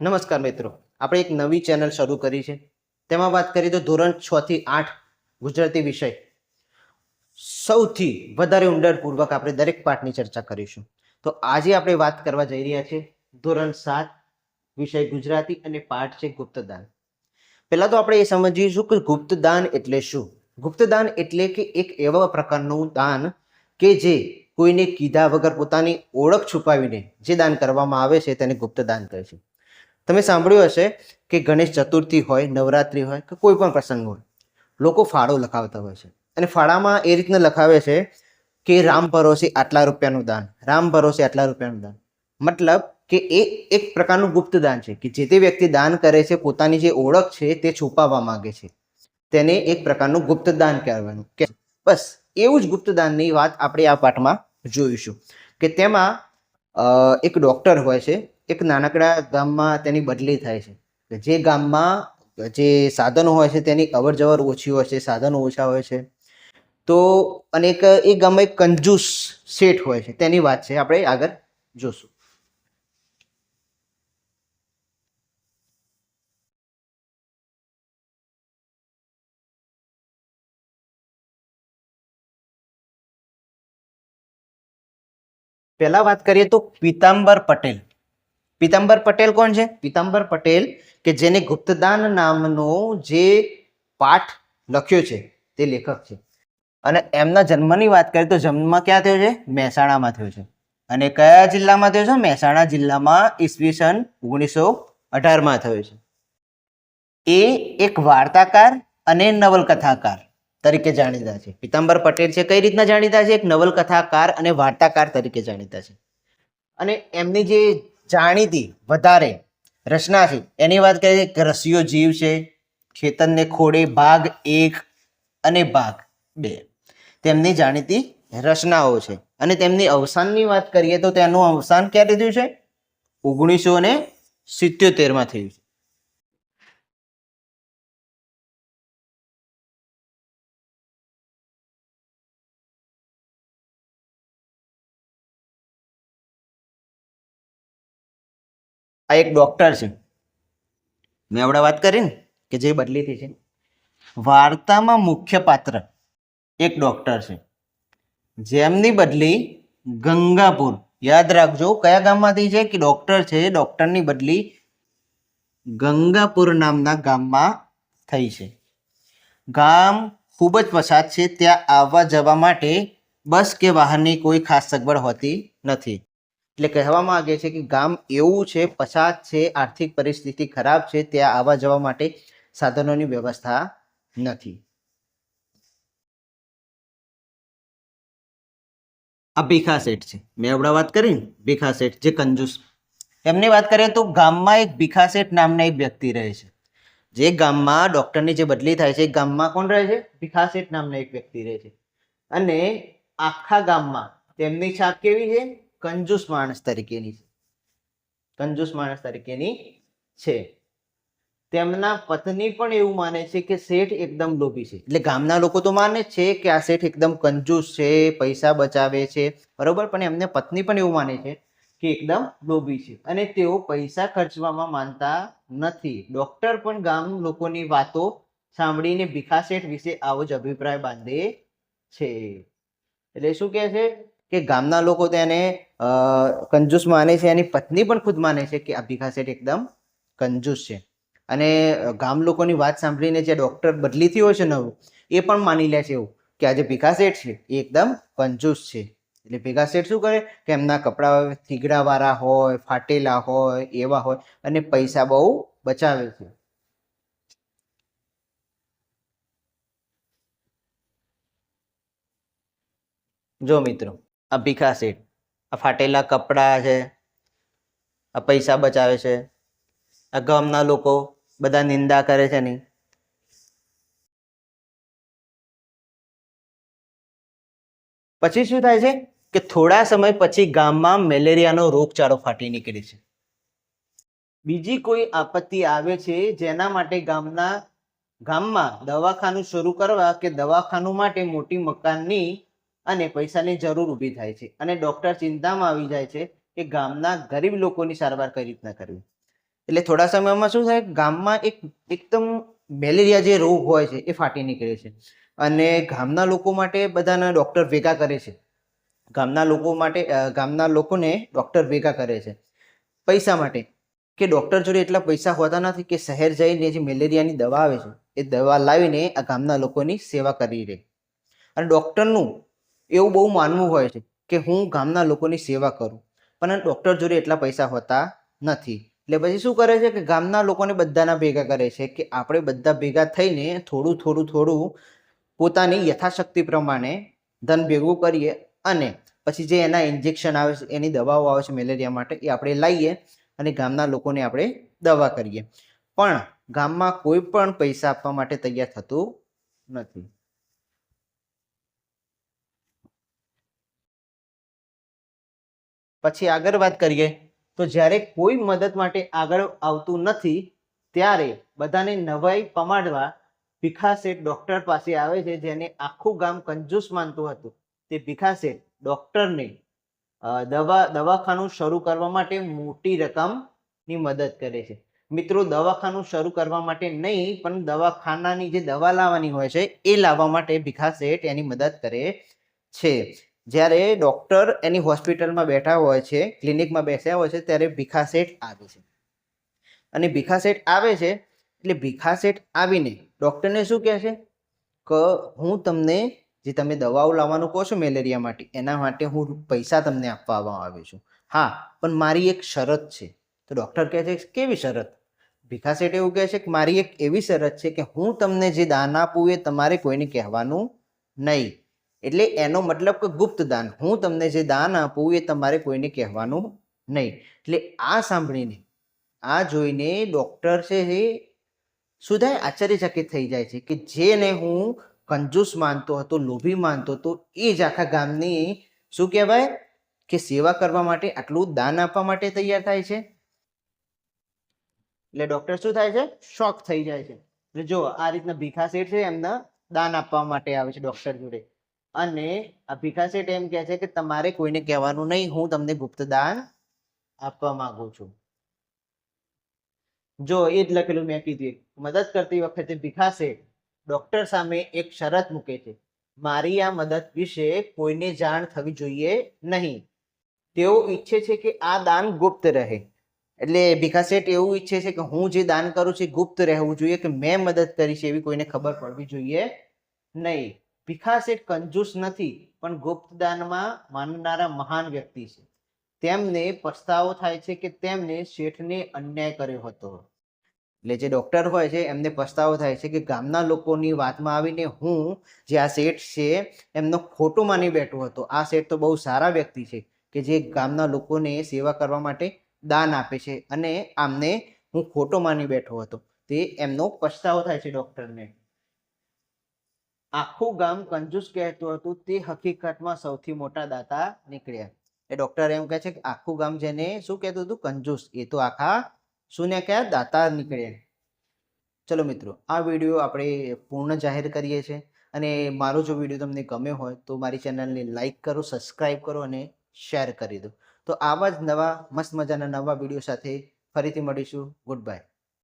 નમસ્કાર મિત્રો, આપણે એક નવી ચેનલ શરૂ કરી છે. તેમાં વાત કરીએ તો ધોરણ 6 થી 8 ગુજરાતી વિષય સૌથી વધારે ઊંડાણપૂર્વક આપણે દરેક પાઠની ચર્ચા કરીશું. તો આજે આપણે વાત કરવા જઈ રહ્યા છીએ ધોરણ 7 વિષય ગુજરાતી અને પાઠ છે ગુપ્તદાન. પહેલા તો આપણે એ સમજીશું કે ગુપ્તદાન એટલે શું. ગુપ્તદાન એટલે કે એક એવા પ્રકારનું દાન કે જે કોઈને કીધા વગર પોતાની ઓળખ છુપાવીને જે દાન કરવામાં આવે છે તેને ગુપ્તદાન કહે છે. તમે સાંભળ્યું હશે કે ગણેશ ચતુર્થી હોય, નવરાત્રિ હોય કે કોઈ પણ પ્રસંગ હોય, લોકો ફાળો લખાવતા હોય છે અને ફાળામાં એ રીતના લખાવે છે કે રામ ભરોસે આટલા રૂપિયાનું દાન, રામ ભરોસે આટલા રૂપિયાનું દાન. મતલબ કે એ એક પ્રકારનું ગુપ્ત દાન છે કે જે તે વ્યક્તિ દાન કરે છે પોતાની જે ઓળખ છે તે છુપાવવા માંગે છે, તેને એક પ્રકારનું ગુપ્ત દાન કહેવાનું. બસ એવું જ ગુપ્ત દાનની વાત આપણે આ પાઠમાં જોઈશું કે તેમાં એક ડૉક્ટર હોય છે. એક નાનકડા ગામમાં તેની બદલી થાય છે કે જે ગામમાં જે સાધનો હોય છે તેની અવર જવર ઓછી હોય છે, સાધનો ઓછા હોય છે. તો અને એક ગામમાં એક કંજૂસ શેઠ હોય છે, તેની વાત છે આપણે આગળ જોશું. પહેલા વાત કરીએ તો પીતાંબર પટેલ. પીતાંબર પટેલ કોણ છે? પીતાંબર પટેલ કે જેને ગુપ્તદાન નામનો જે પાઠ લખ્યો છે તે લેખક છે. અને એમના જન્મની વાત કરીએ તો જન્મ ક્યાં થયો છે? મહેસાણામાં થયો છે. અને કયા જિલ્લામાં થયો છે? મહેસાણા જિલ્લામાં ઈસવીસન 1918માં થયો છે. એ એક વાર્તાકાર અને નવલકથાકાર તરીકે જાણીતા છે. પીતાંબર પટેલ છે કઈ રીતના જાણીતા છે? એક નવલકથાકાર અને વાર્તાકાર તરીકે જાણીતા છે. અને એમની જે જાણીતી વધારે રચના છે એની વાત કરીએ કે રસિયો જીવ છે, ખેતનને ખોડે ભાગ 1 અને ભાગ 2 તેમની જાણીતી રચનાઓ છે. અને તેમની અવસાનની વાત કરીએ તો તેનું અવસાન ક્યારે થયું છે? 1977માં થયું છે. આ એક ડોક્ટર છે, મેં હમણાં વાત કરી ને કે જે બદલી થઈ છે. વાર્તામાં મુખ્ય પાત્ર એક ડોક્ટર છે જેમની બદલી ગંગાપુર, યાદ રાખજો કયા ગામમાંથી છે કે ડોક્ટર છે, ડોક્ટરની બદલી ગંગાપુર નામના ગામમાં થઈ છે. ગામ ખૂબ જ પછાત છે, ત્યાં આવવા જવા માટે બસ કે વાહનની કોઈ ખાસ સગવડ હોતી નથી. એટલે કહેવામાં માંગે છે કે ગામ એવું છે, પછાત છે, આર્થિક પરિસ્થિતિ ખરાબ છે, ત્યાં આવવા જવા માટે સાધનોની વ્યવસ્થા નથી. આ ભીખા શેઠ છે, મેં હમણાં વાત કરી ને ભીખા શેઠ જે કંજૂસ, એમની વાત કરીએ તો ગામમાં એક ભીખા શેઠ નામના એક વ્યક્તિ રહે છે. જે ગામમાં ડોક્ટરની જે બદલી થાય છે એ ગામમાં કોણ રહે છે? ભીખા શેઠ નામના એક વ્યક્તિ રહે છે. અને આખા ગામમાં તેમની છાપ કેવી છે? કંજૂસ માણસ તરીકેની છે. કંજૂસ માણસ તરીકેની છે. તેમના પત્ની પણ એવું માને છે કે શેઠ એકદમ લોભી છે. એટલે ગામના લોકો તો માને છે કે આ શેઠ એકદમ કંજૂસ છે, પૈસા બચાવે છે, બરોબર. પણ એમને પત્ની પણ એવું માને છે કે એકદમ લોભી છે અને તેઓ પૈસા ખર્ચવામાં માનતા નથી. ડોક્ટર પણ ગામ લોકોની વાતો સાંભળીને ભીખા શેઠ વિશે આવો જ અભિપ્રાય બાંધે છે. એટલે શું કહે છે કે ગામના લોકો તેને કંજૂસ માને છે, એની પત્ની પણ ખુદ માને છે કે આ ભીખા શેઠ એકદમ કંજૂસ છે. અને ગામ લોકોની વાત સાંભળીને જે ડોક્ટર બદલી થયો છે નવું, એ પણ માની લે છે એવું કે આજે ભીખા શેઠ છે એ એકદમ કંજૂસ છે. એટલે ભીખા શેઠ શું કરે કે એમના કપડાં થીગડાવાળા હોય, ફાટેલા હોય, એવા હોય અને પૈસા બહુ બચાવે છે. જો મિત્રો, આ ભીખા શેઠ, આ ફાટેલા કપડાં છે, આ પૈસા બચાવે છે, આ ગામના લોકો બધા નિંદા કરે છે નહીં. પછી શું થાય છે કે થોડા સમય પછી ગામમાં મેલેરિયાનો રોગચાળો ફાટી નીકળે છે. બીજી કોઈ આપત્તિ આવે છે જેના માટે ગામમાં દવાખાનું શરૂ કરવા કે દવાખાનું માટે મોટી મકાનની અને પૈસાની જરૂર ઊભી થાય છે. અને ડોક્ટર ચિંતામાં આવી જાય છે કે ગામના ગરીબ લોકોની સારવાર કઈ રીતના કરવી. એટલે થોડા સમયમાં શું થાય, ગામમાં એકદમ મેલેરિયા જે રોગ હોય છે એ ફાટી નીકળે છે. અને ગામના લોકો માટે બધાના ડૉક્ટર ભેગા કરે છે. ગામના લોકોને ડૉક્ટર ભેગા કરે છે પૈસા માટે, કે ડૉક્ટર જોડે એટલા પૈસા હોતા નથી કે શહેર જઈને જે મેલેરિયાની દવા આવે છે એ દવા લાવીને આ ગામના લોકોની સેવા કરી રહે. અને ડૉક્ટરનું એવું બહુ માનવું હોય છે કે હું ગામના લોકોની સેવા કરું, પણ ડૉક્ટર જોડે એટલા પૈસા હોતા નથી. એટલે પછી શું કરે છે કે ગામના લોકોને બધાના ભેગા કરે છે કે આપણે બધા ભેગા થઈને થોડું પોતાની યથાશક્તિ પ્રમાણે ધન ભેગું કરીએ અને પછી જે એના ઇન્જેક્શન આવે છે, એની દવાઓ આવે છે મેલેરિયા માટે, એ આપણે લાવીએ અને ગામના લોકોને આપણે દવા કરીએ. પણ ગામમાં કોઈ પણ પૈસા આપવા માટે તૈયાર થતું નથી. પછી આગળ વાત કરીએ તો જ્યારે કોઈ મદદ માટે આગળ આવતું નથી ત્યારે બધાને નવાઈ પમાડવા ભીખા શેઠ ડૉક્ટર પાસે આવે છે, જેને આખું ગામ કંજૂસ માનતું હતું. તે ભીખા શેઠ ડૉક્ટરને દવાખાનું શરૂ કરવા માટે મોટી રકમની મદદ કરે છે. મિત્રો, દવાખાનું શરૂ કરવા માટે નહીં, પણ દવાખાનાની જે દવા લાવવાની હોય છે એ લાવવા માટે ભીખા શેઠ એની મદદ કરે છે. જ્યારે ડૉક્ટર એની હોસ્પિટલમાં બેઠા હોય છે, ક્લિનિકમાં બેસ્યા હોય છે, ત્યારે ભીખા શેઠ આવે છે. અને ભીખા શેઠ આવે છે એટલે ભીખા શેઠ આવીને ડૉક્ટરને શું કહે છે કે હું તમને જે તમે દવાઓ લાવવાનું કહો છો મેલેરિયા માટે, એના માટે હું પૈસા તમને આપવા આવ્યો છું. હા, પણ મારી એક શરત છે. તો ડૉક્ટર કહે છે કેવી શરત? ભીખા શેઠ એવું કહે છે કે મારી એક એવી શરત છે કે હું તમને જે દાન આપું એ તમારે કોઈને કહેવાનું નહીં. એટલે એનો મતલબ કે ગુપ્ત દાન. હું તમને જે દાન આપું એ તમારે કોઈને કહેવાનું નહીં. એટલે આ સાંભળીને, આ જોઈને ડૉક્ટર છે એ શું થાય, આશ્ચર્યચકિત થઈ જાય છે કે જેને હું કંજૂસ માનતો હતો, લોભી માનતો હતો, એ જ આખા ગામની શું કહેવાય કે સેવા કરવા માટે, આટલું દાન આપવા માટે તૈયાર થાય છે. એટલે ડૉક્ટર શું થાય છે, શોક થઈ જાય છે. એટલે જો આ રીતના ભીખા શેઠ છે એમના દાન આપવા માટે આવે છે ડૉક્ટર જોડે, અને આ ભીખા શેઠ એમ કહે છે કે તમારે કોઈને કહેવાનું નહીં, હું તમને ગુપ્ત દાન આપવા માંગુ છું. જો એ જ લખેલું મેં કીધું, મદદ કરતી વખતે ભીખા શેઠ ડૉક્ટર સામે એક શરત મૂકે છે, મારી આ મદદ વિશે કોઈને જાણ થવી જોઈએ નહીં. તેઓ ઈચ્છે છે કે આ દાન ગુપ્ત રહે. એટલે ભીખા શેઠ એવું ઈચ્છે છે કે હું જે દાન કરું છું એ ગુપ્ત રહેવું જોઈએ, કે મેં મદદ કરી છે એવી કોઈને ખબર પડવી જોઈએ નહીં. ભીખા શેઠ કંજૂસ નથી, પણ ગુપ્ત દાનમાં માનનારા મહાન વ્યક્તિ છે. તેમને પછતાવો થાય છે કે તેમને શેઠને અન્યાય કર્યો હતો. એટલે જે ડૉક્ટર હોય છે એમને પછતાવો થાય છે કે ગામના લોકોની વાતમાં આવીને હું જે આ શેઠ છે એમનો ખોટું માની બેઠો હતો. આ શેઠ તો બહુ સારા વ્યક્તિ છે કે જે ગામના લોકોને સેવા કરવા માટે દાન આપે છે, અને આમને હું ખોટો માની બેઠો હતો. તે એમનો પછતાવો થાય છે ડૉક્ટરને. આખું ગામ કંજૂસ કહેતું હતું, તે હકીકતમાં સૌથી મોટા દાતા નીકળ્યા. એ ડૉક્ટર એમ કહે છે કે આખું ગામ જેને શું કહેતું હતું, કંજૂસ, એ તો આખા શું ને કયા દાતા નીકળ્યા. ચલો મિત્રો, આ વિડીયો આપણે પૂર્ણ જાહેર કરીએ છીએ. અને મારો જો વિડીયો તમને ગમ્યો હોય તો મારી ચેનલને લાઈક કરો, સબસ્ક્રાઈબ કરો અને શેર કરી દો. તો આવા જ નવા મસ્ત મજાના નવા વિડીયો સાથે ફરીથી મળીશું. Good bye.